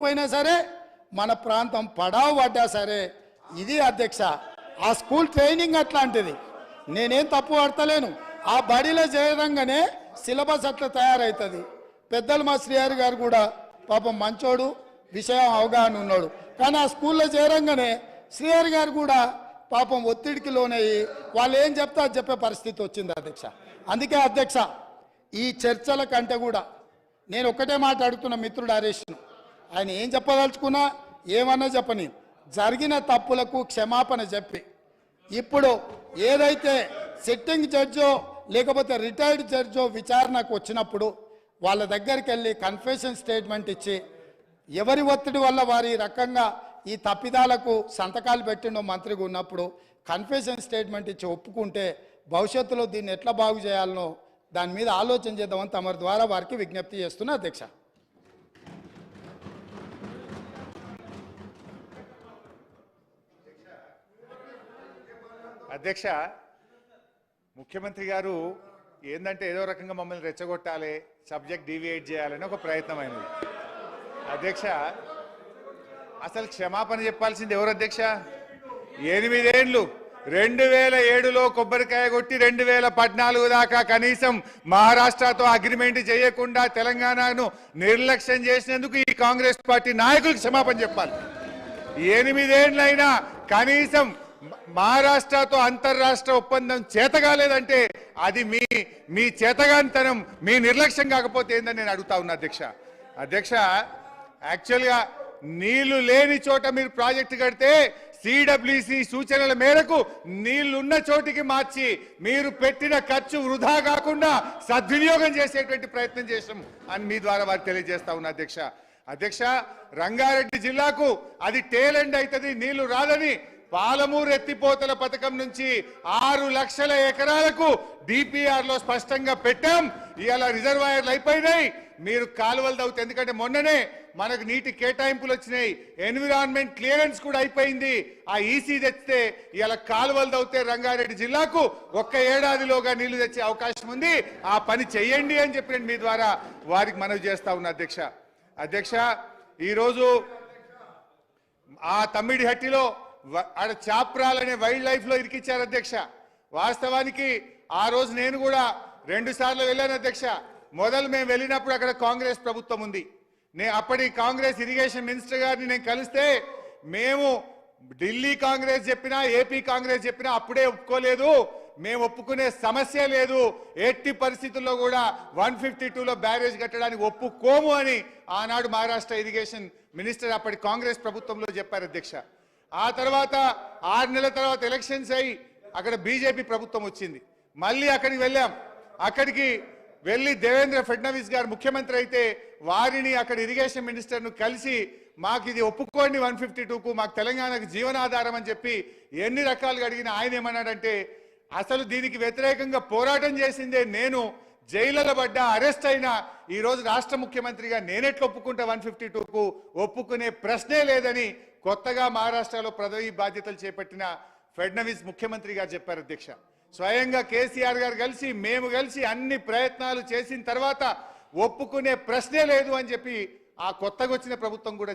పోయినా సరే మన ప్రాంతం పడావు పడ్డా సరే ఇది అధ్యక్ష ఆ స్కూల్ ట్రైనింగ్ అట్లాంటిది. నేనేం తప్పు పడతలేను. ఆ బడిలో చేరంగానే సిలబస్ అట్లా తయారవుతుంది. పెద్దలు మా శ్రీహరి గారు కూడా పాపం మంచోడు, విషయం అవగాహన ఉన్నాడు. కానీ ఆ స్కూల్లో చేరంగానే శ్రీహరి గారు కూడా పాపం ఒత్తిడికి లోనయ్యి వాళ్ళు ఏం చెప్తా చెప్పే పరిస్థితి వచ్చింది అధ్యక్ష. అందుకే అధ్యక్ష ఈ చర్చల కంటే కూడా నేను ఒక్కటే మాట అడుగుతున్న మిత్రుడు హరీష్ను, ఆయన ఏం చెప్పదలుచుకున్నా ఏమన్నా చెప్పని జరిగిన తప్పులకు క్షమాపణ చెప్పి ఇప్పుడు ఏదైతే సిట్టింగ్ జడ్జో లేకపోతే రిటైర్డ్ జడ్జో విచారణకు వచ్చినప్పుడు వాళ్ళ దగ్గరికి వెళ్ళి కన్ఫెషన్ స్టేట్మెంట్ ఇచ్చి ఎవరి ఒత్తిడి వల్ల వారి రకంగా ఈ తప్పిదాలకు సంతకాలు పెట్టిండో మంత్రిగా ఉన్నప్పుడు కన్ఫెషన్ స్టేట్మెంట్ ఇచ్చి ఒప్పుకుంటే భవిష్యత్తులో దీన్ని ఎట్లా బాగు చేయాలనో దాని మీద ఆలోచన చేద్దామని తమరి ద్వారా వారికి విజ్ఞప్తి చేస్తున్నా అధ్యక్ష. అధ్యక్ష, ముఖ్యమంత్రి గారు ఏందంటే ఏదో రకంగా మమ్మల్ని రెచ్చగొట్టాలి, సబ్జెక్ట్ డీవియేట్ చేయాలని ఒక ప్రయత్నమైనది. అధ్యక్ష, అసలు క్షమాపణ చెప్పాల్సింది ఎవరు అధ్యక్ష? 8 ఏళ్ళు 2007లో కొబ్బరికాయ కొట్టి 2014 దాకా కనీసం మహారాష్ట్రతో అగ్రిమెంట్ చేయకుండా తెలంగాణను నిర్లక్ష్యం చేసినందుకు ఈ కాంగ్రెస్ పార్టీ నాయకులకు క్షమాపణ చెప్పాలి. 8 ఏళ్ళైనా కనీసం మహారాష్ట్రతో అంతర్రాష్ట్ర ఒప్పందం చేతగాలేదంటే అది మీ చేతగానితనం, మీ నిర్లక్ష్యం కాకపోతే ఏందని నేను అడుగుతా ఉన్నా అధ్యక్ష. అధ్యక్ష, యాక్చువల్గా నీళ్లు లేని చోట మీరు ప్రాజెక్టు కడితే సిడబ్ల్యూసి సూచనల మేరకు నీళ్లున్న చోటికి మార్చి మీరు పెట్టిన ఖర్చు వృధా కాకుండా సద్వినియోగం చేసేటువంటి ప్రయత్నం చేసాం అని మీ ద్వారా వారికి తెలియజేస్తా ఉన్నా అధ్యక్ష. అధ్యక్ష, రంగారెడ్డి జిల్లాకు అది టేల్ ఎండ్ అవుతుంది, నీళ్లు రాదని పాలమూరు ఎత్తిపోతల పథకం నుంచి 6 లక్షల ఎకరాలకు డిపిఆర్ లో స్పష్టంగా పెట్టాం. ఇవాళ రిజర్వాయర్లు అయిపోయినాయి, మీరు కాలువలు తవ్వుతాయి. ఎందుకంటే మొన్ననే మనకు నీటి కేటాయింపులు వచ్చినాయి, ఎన్విరాన్మెంట్ క్లియరెన్స్ కూడా అయిపోయింది. ఆ ఈసీ తెచ్చితే ఇవాళ కాలువలు తవ్వుతే రంగారెడ్డి జిల్లాకు 1 ఏడాదిలోగా నీళ్లు తెచ్చే అవకాశం ఉంది. ఆ పని చెయ్యండి అని చెప్పి మీ ద్వారా వారికి మనవి చేస్తా ఉన్నా అధ్యక్ష. అధ్యక్ష, ఈరోజు ఆ తమ్మిడిహట్టిలో ఆడ చాప్రాలనే వైల్డ్ లైఫ్ లో ఇరికిచ్చారు అధ్యక్ష. వాస్తవానికి ఆ రోజు నేను కూడా 2 సార్లు వెళ్ళాను అధ్యక్ష. మొదలు మేము వెళ్ళినప్పుడు అక్కడ కాంగ్రెస్ ప్రభుత్వం ఉంది. అప్పటి కాంగ్రెస్ ఇరిగేషన్ మినిస్టర్ గారిని నేను కలిస్తే మేము ఢిల్లీ కాంగ్రెస్ చెప్పినా ఏపీ కాంగ్రెస్ చెప్పినా అప్పుడే ఒప్పుకోలేదు, మేము ఒప్పుకునే సమస్య లేదు, ఎట్టి పరిస్థితుల్లో కూడా 152లో బ్యారేజ్ కట్టడానికి ఒప్పుకోము అని ఆనాడు మహారాష్ట్ర ఇరిగేషన్ మినిస్టర్ అప్పటి కాంగ్రెస్ ప్రభుత్వంలో చెప్పారు అధ్యక్ష. ఆ తర్వాత 6 నెలల తర్వాత ఎలక్షన్స్ అయ్యి అక్కడ బీజేపీ ప్రభుత్వం వచ్చింది. మళ్ళీ అక్కడికి వెళ్ళాం. అక్కడికి వెళ్ళి దేవేంద్ర ఫడ్నవీస్ గారు ముఖ్యమంత్రి అయితే వారిని అక్కడ ఇరిగేషన్ మినిస్టర్ను కలిసి మాకు ఇది ఒప్పుకోండి 152కు, మాకు తెలంగాణకు జీవనాధారం అని చెప్పి ఎన్ని రకాలుగా అడిగినా ఆయన ఏమన్నాడంటే అసలు దీనికి వ్యతిరేకంగా పోరాటం చేసిందే నేను, జైలులో పడ్డా అరెస్ట్ అయినా ఈరోజు రాష్ట్ర ముఖ్యమంత్రిగా నేనెట్లు ఒప్పుకుంటా 152కు, ఒప్పుకునే ప్రశ్నే లేదని కొత్తగా మహారాష్ట్రలో పదవి బాధ్యతలు చేపట్టిన ఫడ్నవీస్ ముఖ్యమంత్రి గారు చెప్పారు అధ్యక్ష. స్వయంగా కేసీఆర్ గారు కలిసి మేము కలిసి అన్ని ప్రయత్నాలు చేసిన తర్వాత ఒప్పుకునే ప్రశ్నే లేదు అని చెప్పి ఆ కొత్తగా వచ్చిన ప్రభుత్వం కూడా